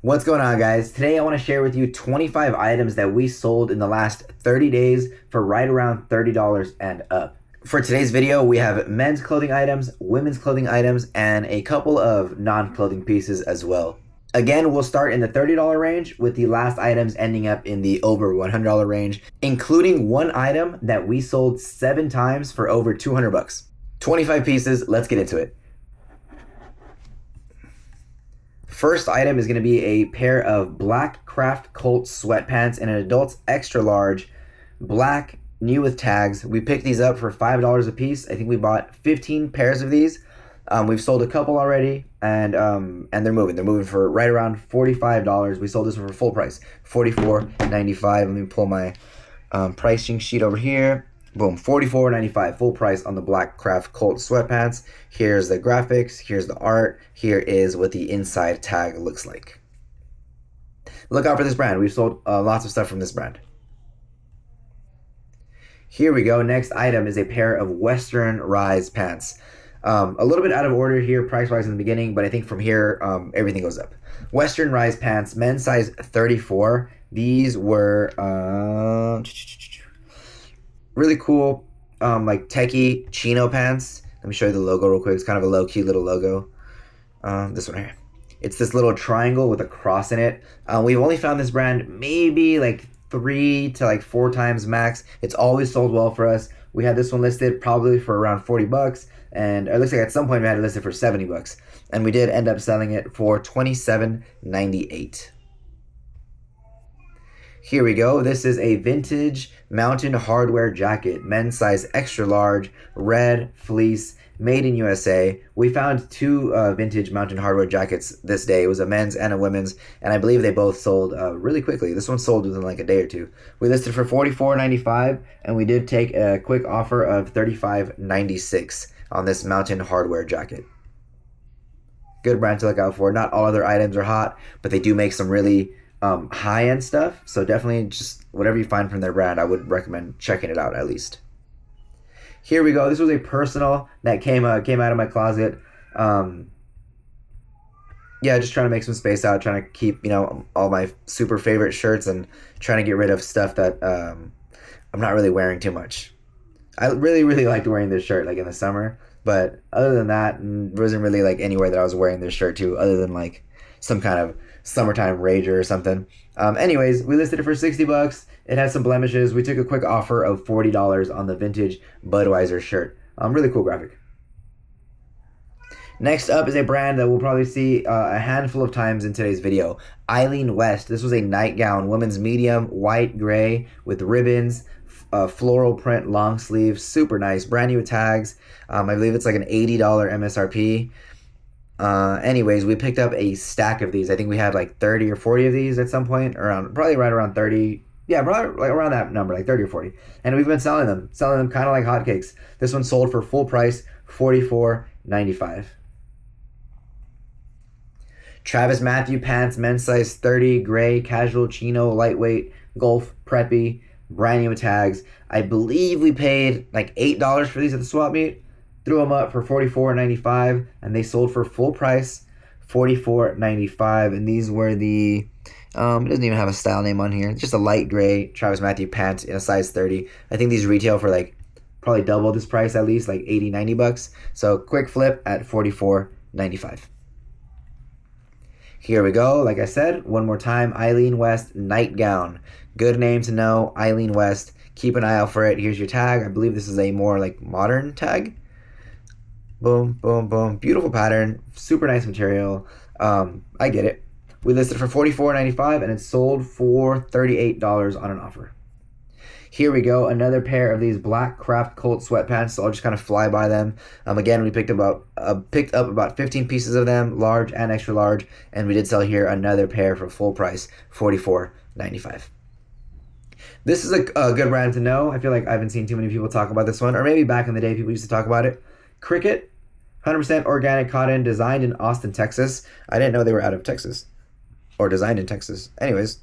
What's going on, guys? Today I want to share with you 25 items that we sold in the last 30 days for right around $30 and up. For today's video, we have men's clothing items, women's clothing items, and a couple of non-clothing pieces as well. Again, we'll start in the $30 range with the last items ending up in the over $100 range, including one item that we sold 7 times for over 200 bucks. 25 pieces, let's get into it. First item is going to be a pair of black Craft Colt sweatpants in an adult's extra large, black, new with tags. We picked these up for $5 a piece. I think we bought 15 pairs of these. We've sold a couple already, and they're moving. They're moving for right around $45. We sold this one for full price, $44.95. Let me pull my pricing sheet over here. Boom, $44.95 full price on the black Craft Colt sweatpants. Here's the graphics, here's the art, here is what the inside tag looks like. Look out for this brand. We've sold lots of stuff from this brand. Here we go. Next item is a pair of Western Rise pants. A little bit out of order here price-wise in the beginning, but I think from here everything goes up. Western Rise pants, men's size 34. These were really cool, like techie chino pants. Let me show you the logo real quick. It's kind of a low-key little logo. This one here. It's this little triangle with a cross in it. We've only found this brand maybe like 3 to 4 times max. It's always sold well for us. We had this one listed probably for around 40 bucks, and it looks like at some point we had it listed for 70 bucks, and we did end up selling it for $27.98. Here we go. This is a vintage mountain hardware jacket, men's size extra large, red fleece, made in USA. We found 2 vintage mountain hardware jackets this day. It was a men's and a women's, and I believe they both sold really quickly. This one sold within like a day or two. We listed for $44.95, and we did take a quick offer of $35.96 on this mountain hardware jacket. Good brand to look out for. Not all other items are hot, but they do make some really high-end stuff, so definitely just whatever you find from their brand, I would recommend checking it out at least. Here we go. This was a personal that came out of my closet. Yeah, just trying to make some space out, trying to keep all my super favorite shirts and trying to get rid of stuff that I'm not really wearing too much. I really liked wearing this shirt like in the summer, but other than that, there wasn't really like anywhere that I was wearing this shirt to other than like some kind of summertime rager or something. Anyways, we listed it for 60 bucks. It had some blemishes. We took a quick offer of $40 on the vintage Budweiser shirt. Really cool graphic. Next up is a brand that we'll probably see a handful of times in today's video. Eileen West. This was a nightgown, women's medium, white gray with ribbons, floral print, long sleeve, super nice, brand new with tags. I believe it's like an $80 MSRP. Anyways, we picked up a stack of these. I think we had like 30 or 40 of these at some point, probably right around 30. Yeah, probably like around that number, like 30 or 40. And we've been selling them kind of like hotcakes. This one sold for full price, $44.95. Travis Matthew pants, men's size 30, gray, casual, chino, lightweight, golf, preppy, brand new with tags. I believe we paid like $8 for these at the swap meet. Threw them up for $44.95, and they sold for full price, $44.95. And these were the, it doesn't even have a style name on here. It's just a light gray Travis Matthew pants in a size 30. I think these retail for like probably double this price at least, like 80, 90 bucks. So quick flip at $44.95. Here we go. Like I said, one more time, Eileen West nightgown. Good name to know, Eileen West. Keep an eye out for it. Here's your tag. I believe this is a more like modern tag. Boom, boom, boom. Beautiful pattern. Super nice material. I get it. We listed for $44.95 and it sold for $38 on an offer. Here we go. Another pair of these black Craft Colt sweatpants. So I'll just kind of fly by them. Again, we picked up about 15 pieces of them, large and extra large. And we did sell here another pair for full price, $44.95. This is a good brand to know. I feel like I haven't seen too many people talk about this one. Or maybe back in the day, people used to talk about it. Cricket, 100% organic cotton, designed in Austin, Texas. I didn't know they were out of Texas or designed in Texas. Anyways,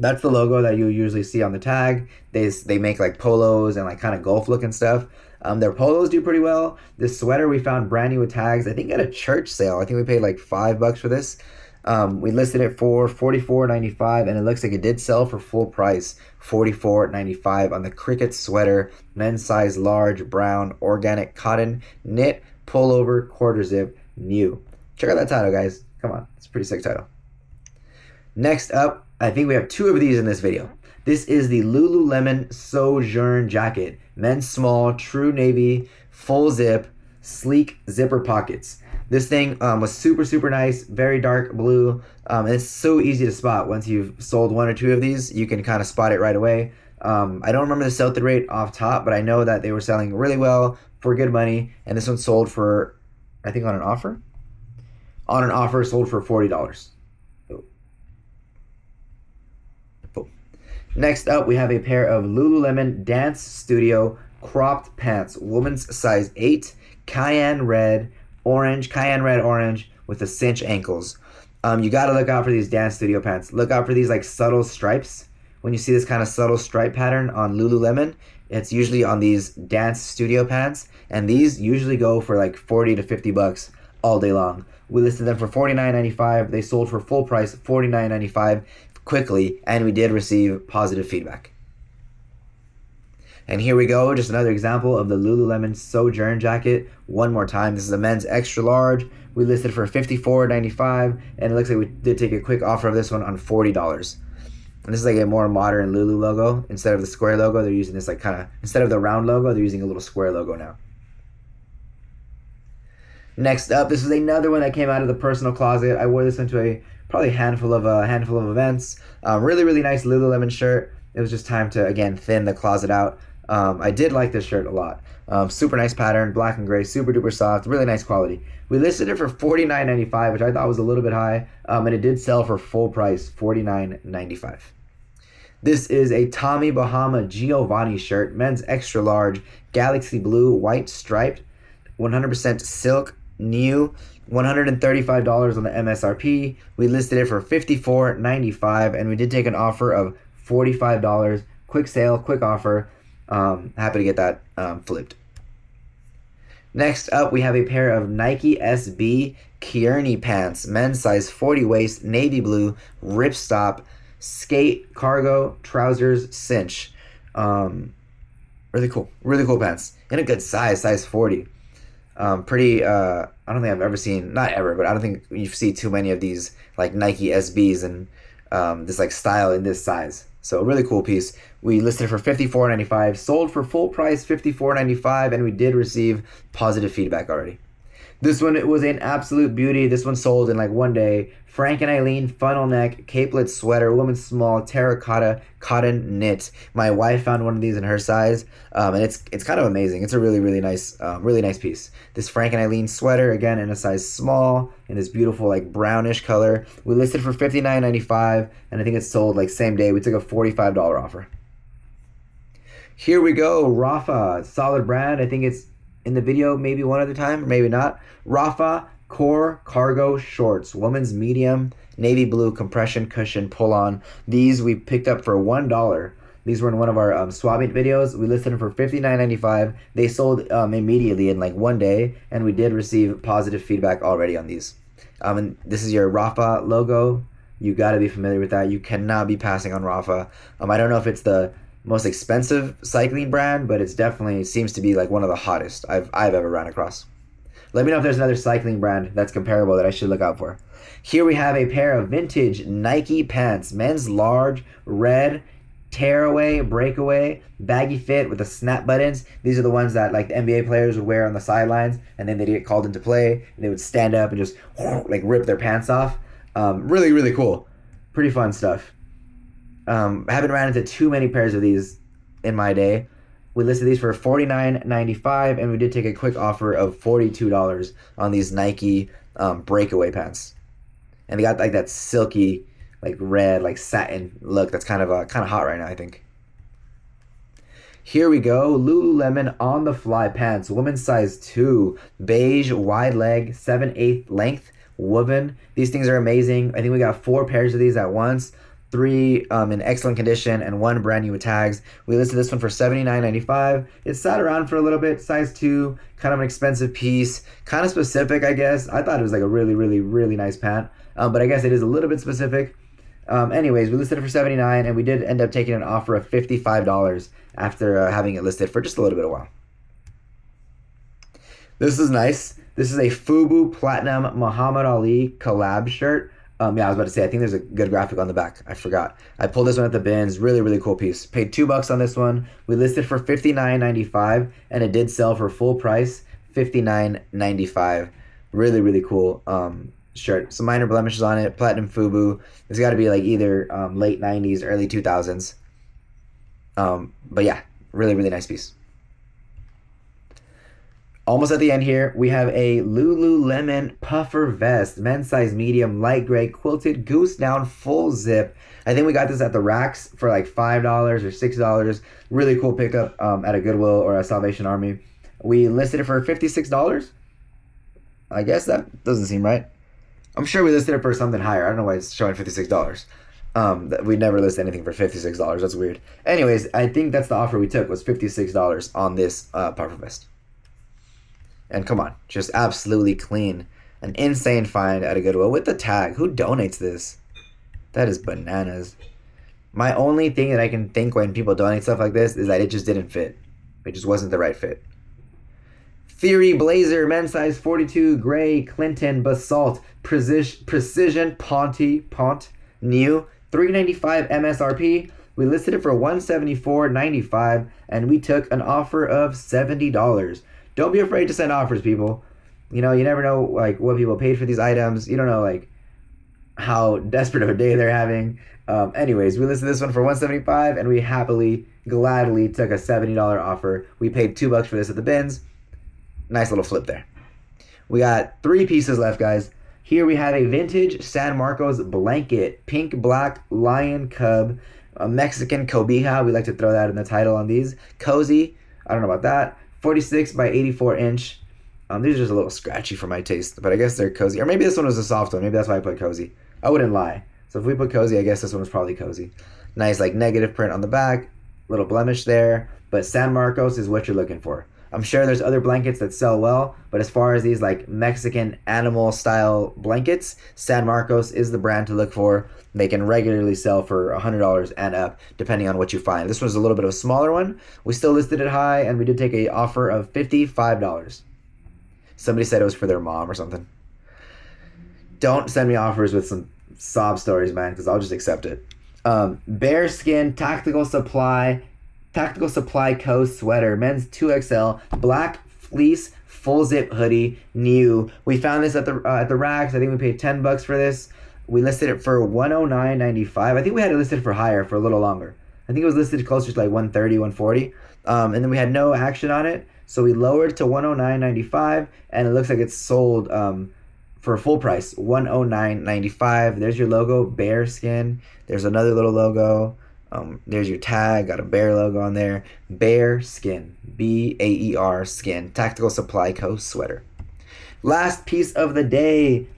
that's the logo that you usually see on the tag. They make like polos and like kind of golf looking stuff. Their polos do pretty well. This sweater we found brand new with tags, I think at a church sale. I think we paid like $5 for this. We listed it for $44.95, and it looks like it did sell for full price, $44.95 on the Cricket sweater, men's size large, brown, organic cotton, knit, pullover, quarter zip, new. Check out that title, guys. Come on, it's a pretty sick title. Next up, I think we have two of these in this video. This is the Lululemon Sojourn jacket, men's small, true navy, full zip, sleek zipper pockets. This thing was super nice, very dark blue, and it's so easy to spot. Once you've sold one or two of these, you can kind of spot it right away. I don't remember the sell-through rate off top, but I know that they were selling really well for good money, and this one sold for, I think on an offer? On an offer, sold for $40. Next up, we have a pair of Lululemon Dance Studio cropped pants, woman's size 8, cayenne red orange with the cinch ankles. You got to look out for these Dance Studio pants. Look out for these like subtle stripes. When you see this kind of subtle stripe pattern on Lululemon, it's usually on these Dance Studio pants, and these usually go for like 40 to 50 bucks all day long. We listed them for $49.95. They sold for full price, $49.95 quickly, and we did receive positive feedback. And here we go, just another example of the Lululemon Sojourn jacket. One more time, this is a men's extra large. We listed for $54.95, and it looks like we did take a quick offer of this one on $40. And this is like a more modern Lulu logo. Instead of the square logo, they're using this like kind of, instead of the round logo, they're using a little square logo now. Next up, this is another one that came out of the personal closet. I wore this into a probably handful of events. Really nice Lululemon shirt. It was just time to, again, thin the closet out. I did like this shirt a lot. Super nice pattern, black and gray, super duper soft, really nice quality. We listed it for $49.95, which I thought was a little bit high, and it did sell for full price, $49.95. This is a Tommy Bahama Giovanni shirt, men's extra large, galaxy blue, white striped, 100% silk, new, $135 on the MSRP. We listed it for $54.95, and we did take an offer of $45. Quick sale, quick offer. Happy to get that flipped. Next up, we have a pair of Nike SB Kearney pants, men's size 40 waist, navy blue, ripstop, skate, cargo, trousers, cinch. Really cool pants. In a good size 40. I don't think I've ever seen, not ever, but I don't think you see too many of these like Nike SBs and this like style in this size. So a really cool piece. We listed it for $54.95, sold for full price $54.95, and we did receive positive feedback already. This one, it was an absolute beauty. This one sold in like one day. Frank and Eileen funnel neck, capelet sweater, woman's small, terracotta, cotton knit. My wife found one of these in her size, and it's kind of amazing. It's a really nice piece. This Frank and Eileen sweater, again, in a size small, in this beautiful like brownish color. We listed for $59.95, and I think it sold like same day. We took a $45 offer. Here we go, Rafa, solid brand. I think it's in the video maybe one other time, or maybe not. Rafa Core Cargo Shorts, women's medium, navy blue compression cushion pull-on. These we picked up for $1. These were in one of our swap meet videos. We listed them for $59.95. They sold immediately in like one day, and we did receive positive feedback already on these. And this is your Rafa logo. You got to be familiar with that. You cannot be passing on Rafa. I don't know if it's the most expensive cycling brand, but it's definitely seems to be like one of the hottest I've ever ran across. Let me know if there's another cycling brand that's comparable that I should look out for. Here we have a pair of vintage Nike pants, men's large, red, tearaway, breakaway, baggy fit with the snap buttons. These are the ones that like the NBA players would wear on the sidelines, and then they'd get called into play, and they would stand up and just like rip their pants off. Really cool. Pretty fun stuff. I haven't ran into too many pairs of these in my day. We listed these for $49.95, and we did take a quick offer of $42 on these Nike breakaway pants. And they got like that silky, like red, like satin look that's kind of hot right now, I think. Here we go, Lululemon on the fly pants, women's size 2, beige, wide leg, 7/8 length, woven. These things are amazing. I think we got 4 pairs of these at once. 3 in excellent condition and 1 brand new with tags. We listed this one for $79.95. It sat around for a little bit, size 2, kind of an expensive piece, kind of specific, I guess. I thought it was like a really nice pant. but I guess it is a little bit specific. Anyways, we listed it for $79, and we did end up taking an offer of $55 after having it listed for just a little bit of a while. This is nice. This is a FUBU Platinum Muhammad Ali collab shirt. Yeah, I was about to say, I think there's a good graphic on the back. I forgot. I pulled this one at the bins. Really, really cool piece. Paid $2 on this one. We listed for $59.95, and it did sell for full price, $59.95. Really, really cool shirt. Some minor blemishes on it. Platinum FUBU. It's got to be like either late 90s, early 2000s. But yeah, really, really nice piece. Almost at the end here, we have a Lululemon puffer vest, men's size medium, light gray, quilted, goose down, full zip. I think we got this at the racks for like $5 or $6. Really cool pickup at a Goodwill or a Salvation Army. We listed it for $56. I guess that doesn't seem right. I'm sure we listed it for something higher. I don't know why it's showing $56. We never list anything for $56. That's weird. Anyways, I think that's the offer we took, was $56 on this puffer vest. And come on, just absolutely clean. An insane find at a Goodwill with the tag. Who donates this? That is bananas. My only thing that I can think when people donate stuff like this is that it just didn't fit. It just wasn't the right fit. Fury Blazer, men's size 42, gray, Clinton, basalt, precision, pont, new, $395 MSRP. We listed it for $174.95, and we took an offer of $70. Don't be afraid to send offers, people. You know, you never know like what people paid for these items. You don't know like how desperate of a day they're having. Anyways, we listed this one for $175, and we gladly took a $70 offer. We paid $2 for this at the bins. Nice little flip there. We got 3 pieces left, guys. Here we have a vintage San Marcos blanket, pink, black, lion cub, a Mexican cobija. We like to throw that in the title on these. Cozy. I don't know about that. 46 by 84 inch. These are just a little scratchy for my taste, but I guess they're cozy. Or maybe this one was a soft one. Maybe that's why I put cozy. I wouldn't lie. So if we put cozy, I guess this one was probably cozy. Nice like negative print on the back. Little blemish there. But San Marcos is what you're looking for. I'm sure there's other blankets that sell well, but as far as these like Mexican animal style blankets, San Marcos is the brand to look for. They can regularly sell for $100 and up, depending on what you find. This was a little bit of a smaller one. We still listed it high, and we did take a offer of $55. Somebody said it was for their mom or something. Don't send me offers with some sob stories, man, because I'll just accept it. Bearskin Tactical Supply Co. sweater, men's 2XL, black fleece, full zip hoodie, new. We found this at the racks. I think we paid $10 for this. We listed it for $109.95. I think we had it listed for higher for a little longer. I think it was listed closer to like $130, $140. And then we had no action on it, so we lowered to $109.95, and it looks like it's sold for full price, $109.95. There's your logo, bearskin. There's another little logo. There's your tag, got a bear logo on there. Bear Skin, BAER Skin, Tactical Supply Co. sweater. Last piece of the day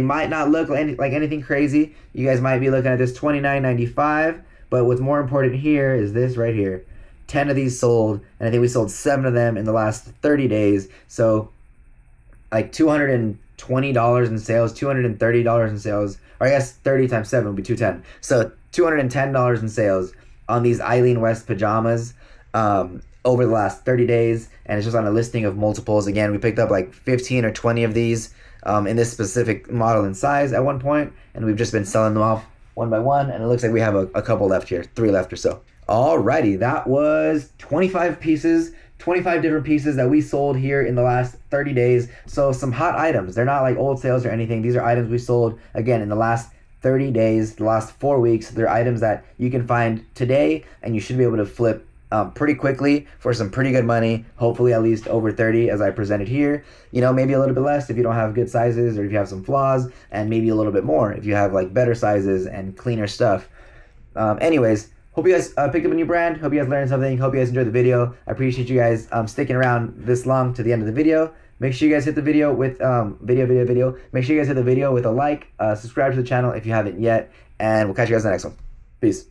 might not look like anything crazy. You guys might be looking at this $29.95, but what's more important here is this right here. 10 of these sold, and I think we sold 7 of them in the last 30 days. So like $220 in sales, $230 in sales, or I guess 30 times 7 would be $210. So $210 in sales on these Eileen West pajamas over the last 30 days, and it's just on a listing of multiples. Again, we picked up like 15 or 20 of these in this specific model and size at one point, and we've just been selling them off one by one, and it looks like we have a couple left here, 3 left or so. Alrighty, that was 25 pieces, 25 different pieces that we sold here in the last 30 days. So some hot items. They're not like old sales or anything. These are items we sold, again, in the last 30 days, the last 4 weeks. They're items that you can find today, and you should be able to flip pretty quickly for some pretty good money, hopefully at least over 30 as I presented here. You know, maybe a little bit less if you don't have good sizes or if you have some flaws, and maybe a little bit more if you have like better sizes and cleaner stuff. Anyways, hope you guys picked up a new brand. Hope you guys learned something. Hope you guys enjoyed the video. I appreciate you guys sticking around this long to the end of the video. Make sure you guys hit the video with Make sure you guys hit the video with a like. Subscribe to the channel if you haven't yet, and we'll catch you guys in the next one. Peace.